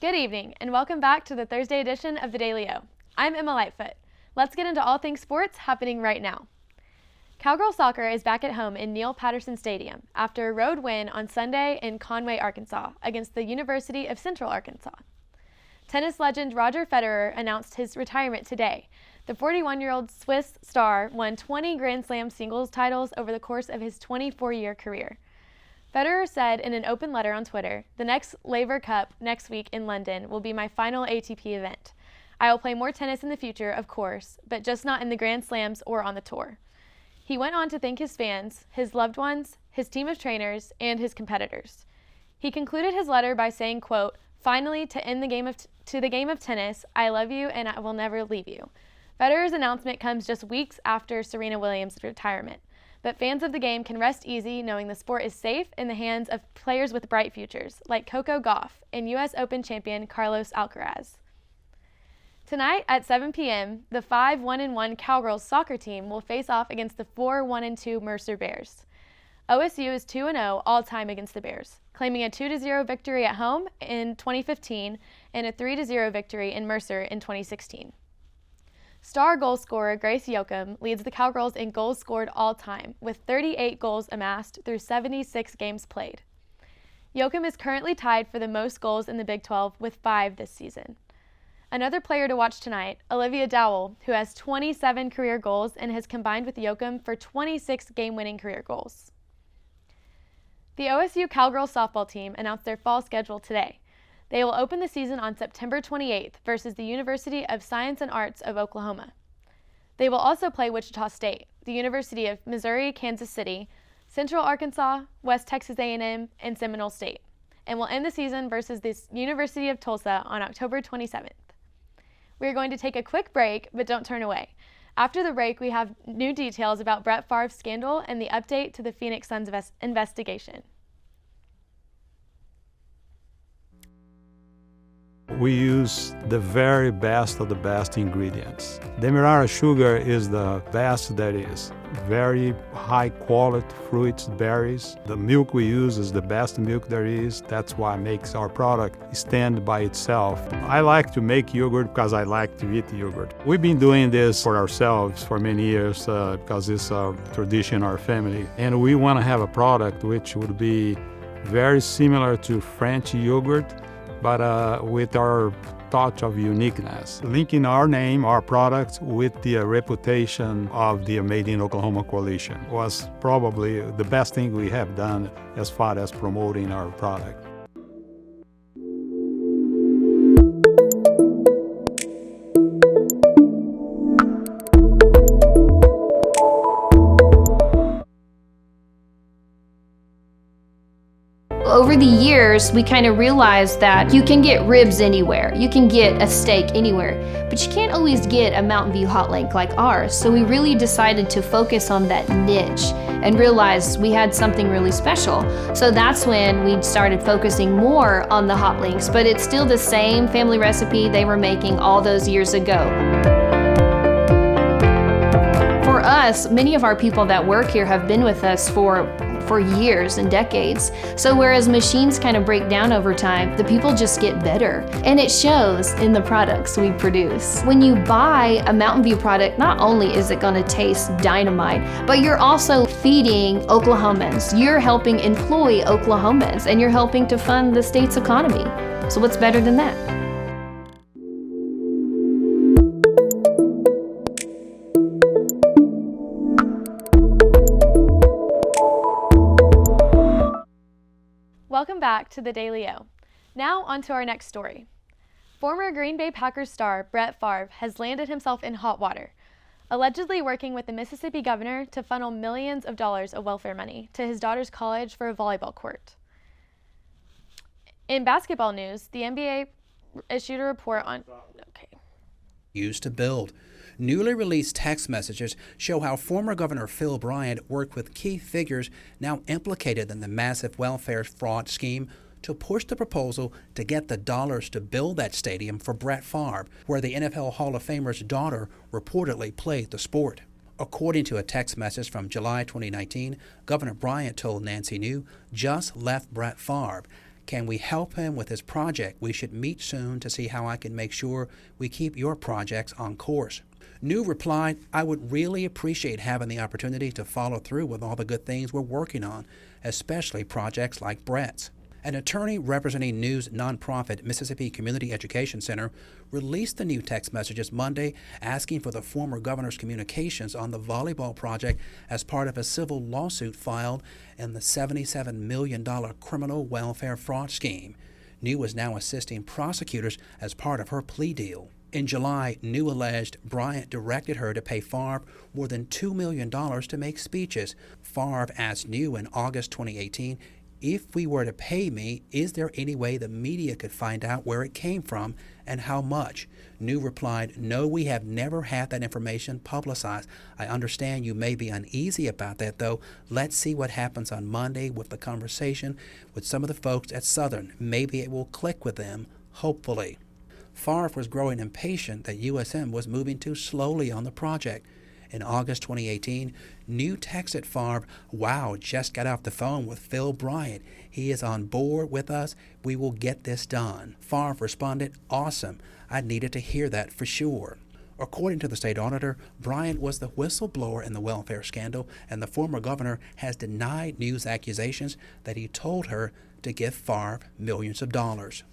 Good evening, and welcome back to the Thursday edition of the Daily O. I'm Emma Lightfoot. Let's get into all things sports happening right now. Cowgirl soccer is back at home in Neil Patterson Stadium after a road win on Sunday in Conway, Arkansas, against the University of Central Arkansas. Tennis legend Roger Federer announced his retirement today. The 41-year-old Swiss star won 20 Grand Slam singles titles over the course of his 24-year career. Federer said in an open letter on Twitter, "The next Laver Cup next week in London will be my final ATP event. I will play more tennis in the future, of course, but just not in the Grand Slams or on the tour." He went on to thank his fans, his loved ones, his team of trainers, and his competitors. He concluded his letter by saying, quote, "Finally, to end the game of tennis, I love you and I will never leave you." Federer's announcement comes just weeks after Serena Williams' retirement. But fans of the game can rest easy knowing the sport is safe in the hands of players with bright futures, like Coco Gauff and U.S. Open champion Carlos Alcaraz. Tonight at 7 p.m., the 5-1-1 Cowgirls soccer team will face off against the 4-1-2 Mercer Bears. OSU is 2-0 all-time against the Bears, claiming a 2-0 victory at home in 2015 and a 3-0 victory in Mercer in 2016. Star goal scorer Grace Yoakum leads the Cowgirls in goals scored all-time, with 38 goals amassed through 76 games played. Yoakum is currently tied for the most goals in the Big 12 with 5 this season. Another player to watch tonight, Olivia Dowell, who has 27 career goals and has combined with Yoakum for 26 game-winning career goals. The OSU Cowgirls softball team announced their fall schedule today. They will open the season on September 28th versus the University of Science and Arts of Oklahoma. They will also play Wichita State, the University of Missouri-Kansas City, Central Arkansas, West Texas A&M, and Seminole State, and will end the season versus the University of Tulsa on October 27th. We are going to take a quick break, but don't turn away. After the break, we have new details about Brett Favre's scandal and the update to the Phoenix Suns investigation. We use the very best of the best ingredients. Demerara sugar is the best there is. Very high quality fruits, berries. The milk we use is the best milk there is. That's why it makes our product stand by itself. I like to make yogurt because I like to eat yogurt. We've been doing this for ourselves for many years because it's a tradition in our family. And we want to have a product which would be very similar to French yogurt, but with our touch of uniqueness, linking our name, our product, with the reputation of the Made in Oklahoma Coalition was probably the best thing we have done as far as promoting our product. Over the years, we kind of realized that you can get ribs anywhere, you can get a steak anywhere, but you can't always get a Mountain View hot link like ours. So we really decided to focus on that niche and realized we had something really special. So that's when we started focusing more on the hot links, but it's still the same family recipe they were making all those years ago. For us, many of our people that work here have been with us for years and decades. So whereas machines kind of break down over time, the people just get better. And it shows in the products we produce. When you buy a Mountain View product, not only is it going to taste dynamite, but you're also feeding Oklahomans. You're helping employ Oklahomans, and you're helping to fund the state's economy. So what's better than that? Welcome back to the Daily O. Now on to our next story. Former Green Bay Packers star Brett Favre has landed himself in hot water, allegedly working with the Mississippi governor to funnel millions of dollars of welfare money to his daughter's college for a volleyball court. In basketball news, the NBA issued a report on... Used to build. Newly released text messages show how former Governor Phil Bryant worked with key figures now implicated in the massive welfare fraud scheme to push the proposal to get the dollars to build that stadium for Brett Favre, where the NFL Hall of Famer's daughter reportedly played the sport. According to a text message from July 2019, Governor Bryant told Nancy New just left Brett Favre, Can we help him with his project? We should meet soon to see how I can make sure we keep your projects on course. New replied, I would really appreciate having the opportunity to follow through with all the good things we're working on, especially projects like Brett's. An attorney representing New's nonprofit Mississippi Community Education Center released the new text messages Monday asking for the former governor's communications on the volleyball project as part of a civil lawsuit filed in the $77 million criminal welfare fraud scheme. New is now assisting prosecutors as part of her plea deal. In July, New alleged Bryant directed her to pay Favre more than $2 million to make speeches. Favre asked New in August 2018, if we were to pay me, is there any way the media could find out where it came from and how much? New replied, no, we have never had that information publicized. I understand you may be uneasy about that, though. Let's see what happens on Monday with the conversation with some of the folks at Southern. Maybe it will click with them, hopefully. Favre was growing impatient that USM was moving too slowly on the project. In August 2018, New texted Favre, wow, just got off the phone with Phil Bryant. He is on board with us. We will get this done. Favre responded, awesome. I needed to hear that for sure. According to the state auditor, Bryant was the whistleblower in the welfare scandal, and the former governor has denied New's accusations that he told her to give Favre millions of dollars.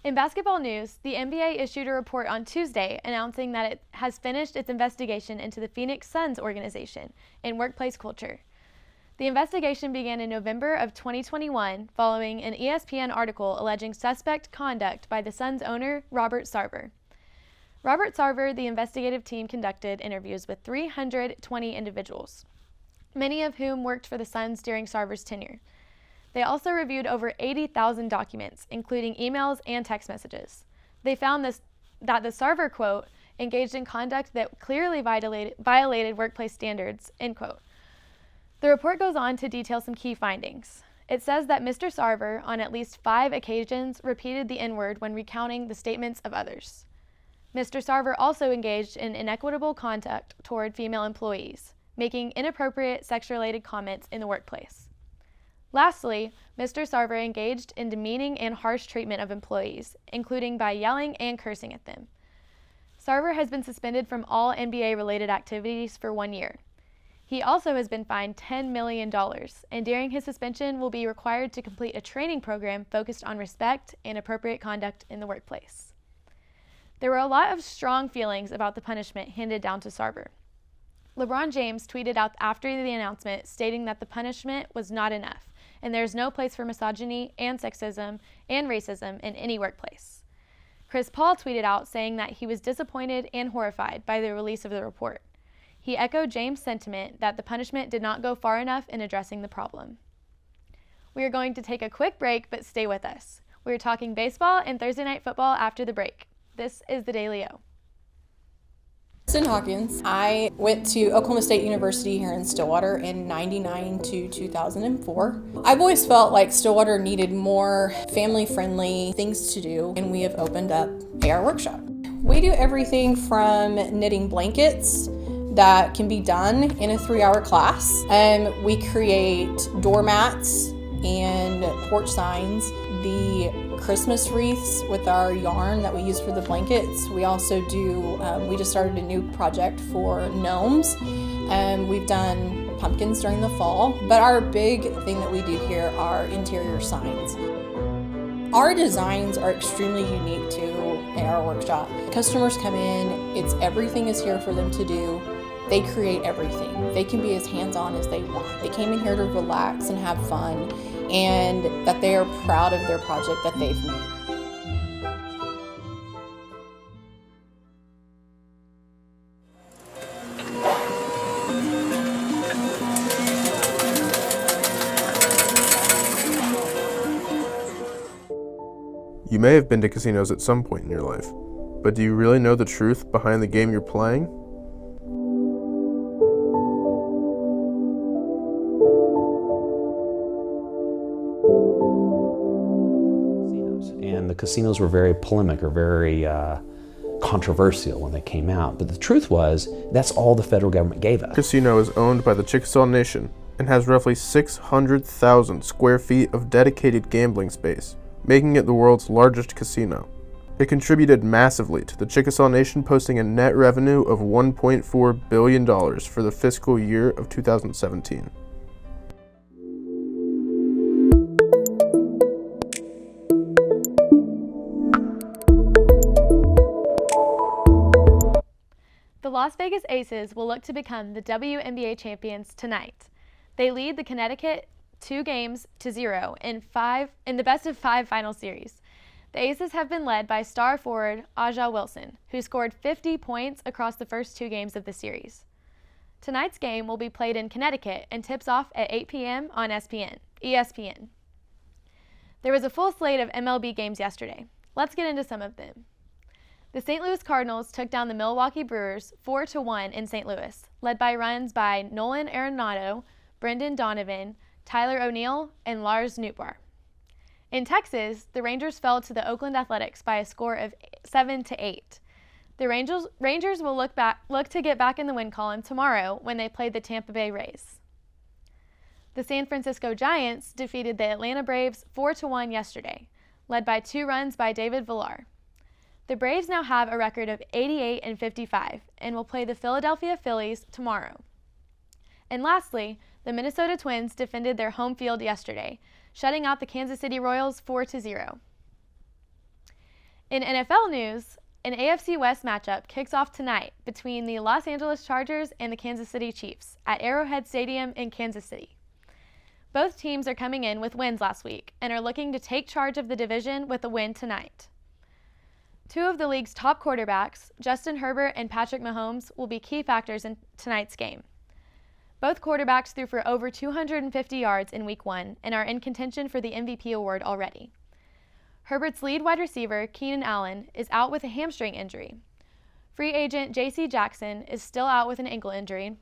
In basketball news, the NBA issued a report on Tuesday announcing that it has finished its investigation into the Phoenix Suns organization and workplace culture. The investigation began in November of 2021 following an ESPN article alleging suspect conduct by the Suns owner, Robert Sarver. Robert Sarver, the investigative team conducted interviews with 320 individuals, many of whom worked for the Suns during Sarver's tenure. They also reviewed over 80,000 documents, including emails and text messages. They found that the Sarver, quote, engaged in conduct that clearly violated workplace standards, end quote. The report goes on to detail some key findings. It says that Mr. Sarver, on at least 5 occasions, repeated the N-word when recounting the statements of others. Mr. Sarver also engaged in inequitable conduct toward female employees, making inappropriate sex-related comments in the workplace. Lastly, Mr. Sarver engaged in demeaning and harsh treatment of employees, including by yelling and cursing at them. Sarver has been suspended from all NBA-related activities for 1 year. He also has been fined $10 million, and during his suspension will be required to complete a training program focused on respect and appropriate conduct in the workplace. There were a lot of strong feelings about the punishment handed down to Sarver. LeBron James tweeted out after the announcement stating that the punishment was not enough, and there is no place for misogyny and sexism and racism in any workplace. Chris Paul tweeted out saying that he was disappointed and horrified by the release of the report. He echoed James' sentiment that the punishment did not go far enough in addressing the problem. We are going to take a quick break, but stay with us. We are talking baseball and Thursday night football after the break. This is the Daily O. Kristen Hawkins. I went to Oklahoma State University here in Stillwater in 99 to 2004. I've always felt like Stillwater needed more family-friendly things to do, and we have opened up AR Workshop. We do everything from knitting blankets that can be done in a 3-hour class. We create doormats and porch signs, the Christmas wreaths with our yarn that we use for the blankets. We also do, we just started a new project for gnomes, and we've done pumpkins during the fall. But our big thing that we do here are interior signs. Our designs are extremely unique to AR Workshop. Customers come in, everything is here for them to do. They create everything. They can be as hands-on as they want. They came in here to relax and have fun, and that they are proud of their project that they've made. You may have been to casinos at some point in your life, but do you really know the truth behind the game you're playing? And the casinos were very polemic or very controversial when they came out. But the truth was, that's all the federal government gave us. Casino is owned by the Chickasaw Nation, and has roughly 600,000 square feet of dedicated gambling space, making it the world's largest casino. It contributed massively to the Chickasaw Nation, posting a net revenue of $1.4 billion for the fiscal year of 2017. The Las Vegas Aces will look to become the WNBA champions tonight. They lead the Connecticut 2-0 in the best-of-5 final series. The Aces have been led by star forward Aja Wilson, who scored 50 points across the first 2 games of the series. Tonight's game will be played in Connecticut and tips off at 8 p.m. on ESPN. There was a full slate of MLB games yesterday. Let's get into some of them. The St. Louis Cardinals took down the Milwaukee Brewers 4-1 in St. Louis, led by runs by Nolan Arenado, Brendan Donovan, Tyler O'Neill, and Lars Nootbaar. In Texas, the Rangers fell to the Oakland Athletics by a score of 7-8. The Rangers will look to get back in the win column tomorrow when they play the Tampa Bay Rays. The San Francisco Giants defeated the Atlanta Braves 4-1 yesterday, led by 2 runs by David Villar. The Braves now have a record of 88-55 and will play the Philadelphia Phillies tomorrow. And lastly, the Minnesota Twins defended their home field yesterday, shutting out the Kansas City Royals 4-0. In NFL news, an AFC West matchup kicks off tonight between the Los Angeles Chargers and the Kansas City Chiefs at Arrowhead Stadium in Kansas City. Both teams are coming in with wins last week and are looking to take charge of the division with a win tonight. 2 of the league's top quarterbacks, Justin Herbert and Patrick Mahomes, will be key factors in tonight's game. Both quarterbacks threw for over 250 yards in Week 1 and are in contention for the MVP award already. Herbert's lead wide receiver, Keenan Allen, is out with a hamstring injury. Free agent J.C. Jackson is still out with an ankle injury.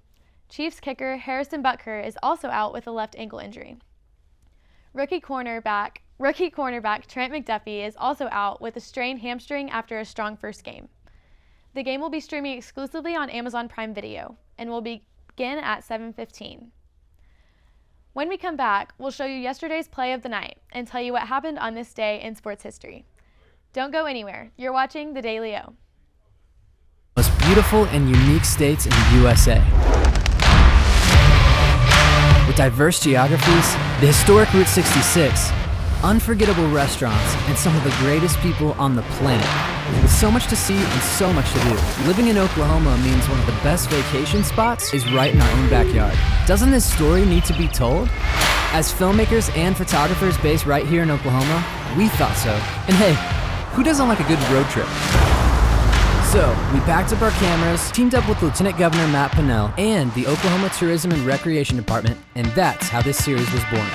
Chiefs kicker Harrison Butker is also out with a left ankle injury. Rookie cornerback Trent McDuffie is also out with a strained hamstring after a strong first game. The game will be streaming exclusively on Amazon Prime Video and will begin at 7:15. When we come back, we'll show you yesterday's play of the night and tell you what happened on this day in sports history. Don't go anywhere. You're watching The Daily O. Most beautiful and unique states in the USA. With diverse geographies, the historic Route 66, unforgettable restaurants, and some of the greatest people on the planet. With so much to see and so much to do, living in Oklahoma means one of the best vacation spots is right in our own backyard. Doesn't this story need to be told? As filmmakers and photographers based right here in Oklahoma, we thought so. And hey, who doesn't like a good road trip? So, we packed up our cameras, teamed up with Lieutenant Governor Matt Pinnell and the Oklahoma Tourism and Recreation Department, and that's how this series was born.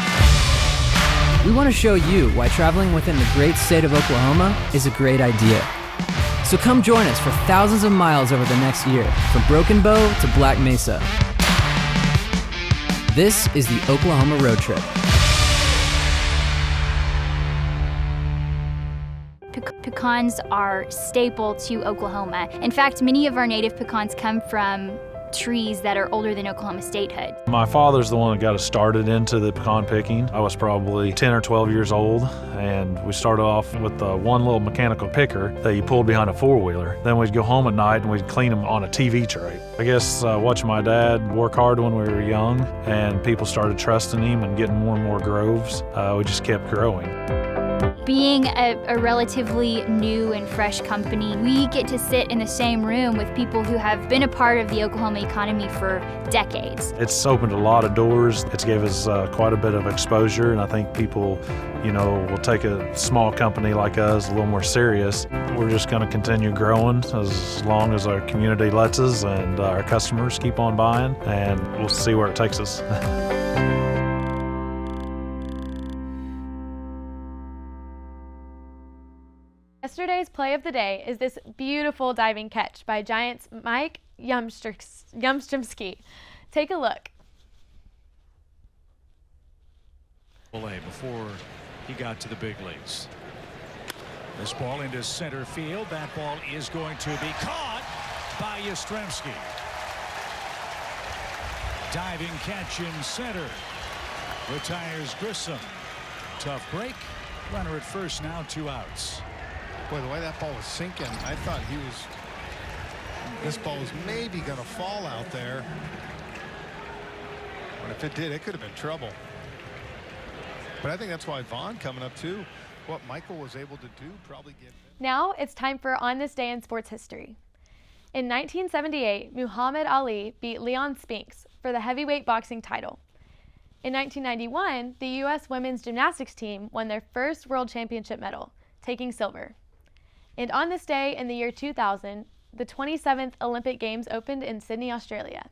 We want to show you why traveling within the great state of Oklahoma is a great idea. So come join us for thousands of miles over the next year, from Broken Bow to Black Mesa. This is the Oklahoma Road Trip. Pecans are staple to Oklahoma. In fact, many of our native pecans come from trees that are older than Oklahoma statehood. My father's the one that got us started into the pecan picking. I was probably 10 or 12 years old, and we started off with one little mechanical picker that you pulled behind a four-wheeler. Then we'd go home at night and we'd clean them on a TV tray. I guess watching my dad work hard when we were young, and people started trusting him and getting more and more groves, we just kept growing. Being a relatively new and fresh company, we get to sit in the same room with people who have been a part of the Oklahoma economy for decades. It's opened a lot of doors. It's gave us quite a bit of exposure, and I think people, will take a small company like us a little more serious. We're just going to continue growing as long as our community lets us and our customers keep on buying, and we'll see where it takes us. Yesterday's play of the day is this beautiful diving catch by Giants' Mike Yastrzemski. Take a look. Before he got to the big leagues. This ball into center field. That ball is going to be caught by Yastrzemski. Diving catch in center. Retires Grissom. Tough break. Runner at first now, 2 outs. Boy, the way that ball was sinking, I thought this ball was maybe going to fall out there. But if it did, it could have been trouble. But I think that's why Vaughn coming up too. What Michael was able to do probably get. Now it's time for On This Day in Sports History. In 1978, Muhammad Ali beat Leon Spinks for the heavyweight boxing title. In 1991, the U.S. women's gymnastics team won their first world championship medal, taking silver. And on this day in the year 2000, the 27th Olympic Games opened in Sydney, Australia.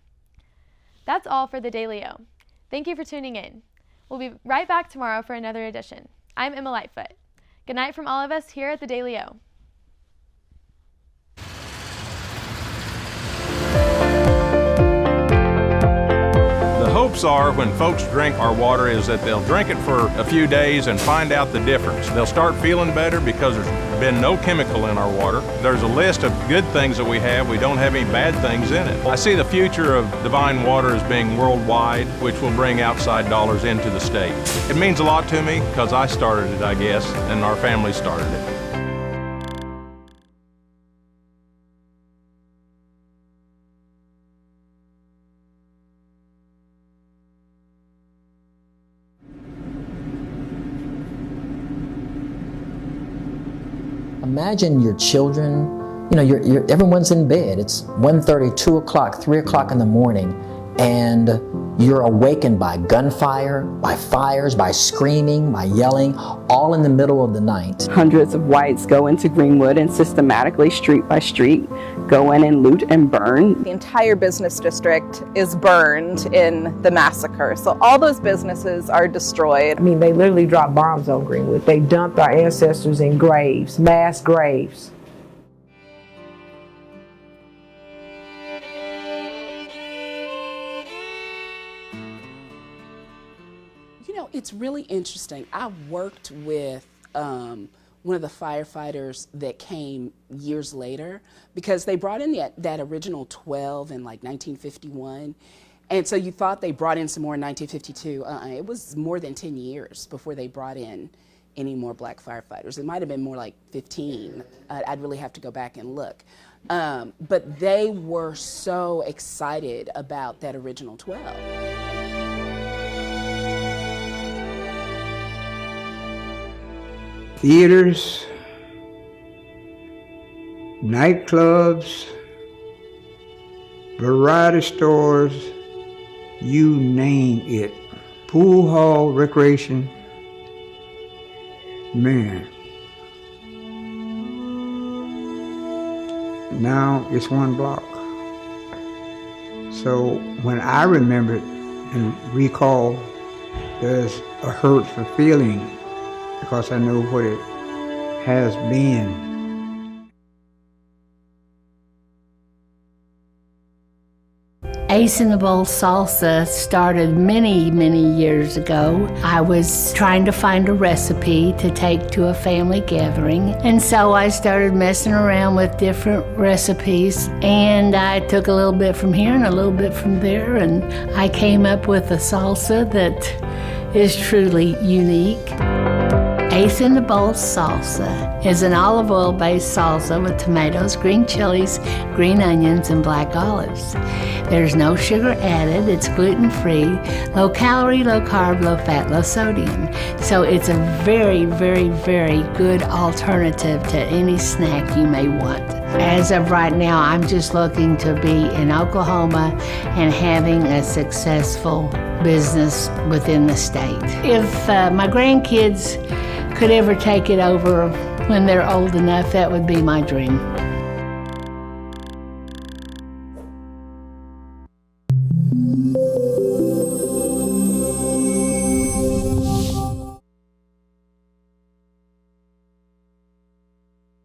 That's all for the Daily O. Thank you for tuning in. We'll be right back tomorrow for another edition. I'm Emma Lightfoot. Good night from all of us here at the Daily O. The hopes are when folks drink our water is that they'll drink it for a few days and find out the difference. They'll start feeling better because there's been no chemical in our water. There's a list of good things that we have. We don't have any bad things in it. I see the future of Divine Water as being worldwide, which will bring outside dollars into the state. It means a lot to me because I started it, I guess, and our family started it. Imagine your children, everyone's in bed. It's 1:30, 2 o'clock, 3 o'clock in the morning, and you're awakened by gunfire, by fires, by screaming, by yelling, all in the middle of the night. Hundreds of whites go into Greenwood and systematically, street by street, go in and loot and burn. The entire business district is burned in the massacre. So all those businesses are destroyed. I mean, they literally dropped bombs on Greenwood. They dumped our ancestors in graves, mass graves. It's really interesting. I worked with one of the firefighters that came years later because they brought in that original 12 in like 1951. And so you thought they brought in some more in 1952. It was more than 10 years before they brought in any more black firefighters. It might have been more like 15. I'd really have to go back and look. But they were so excited about that original 12. Theaters, nightclubs, variety stores, you name it. Pool hall, recreation, man. Now it's one block. So when I remember it and recall, there's a hurtful feeling because I know what it has been. Ace in the Bowl salsa started many, many years ago. I was trying to find a recipe to take to a family gathering, and so I started messing around with different recipes, and I took a little bit from here and a little bit from there, and I came up with a salsa that is truly unique. Ace in the Bowl salsa is an olive oil based salsa with tomatoes, green chilies, green onions, and black olives. There's no sugar added, it's gluten-free, low calorie, low carb, low fat, low sodium. So it's a very, very, very good alternative to any snack you may want. As of right now, I'm just looking to be in Oklahoma and having a successful business within the state. If my grandkids could ever take it over when they're old enough, that would be my dream.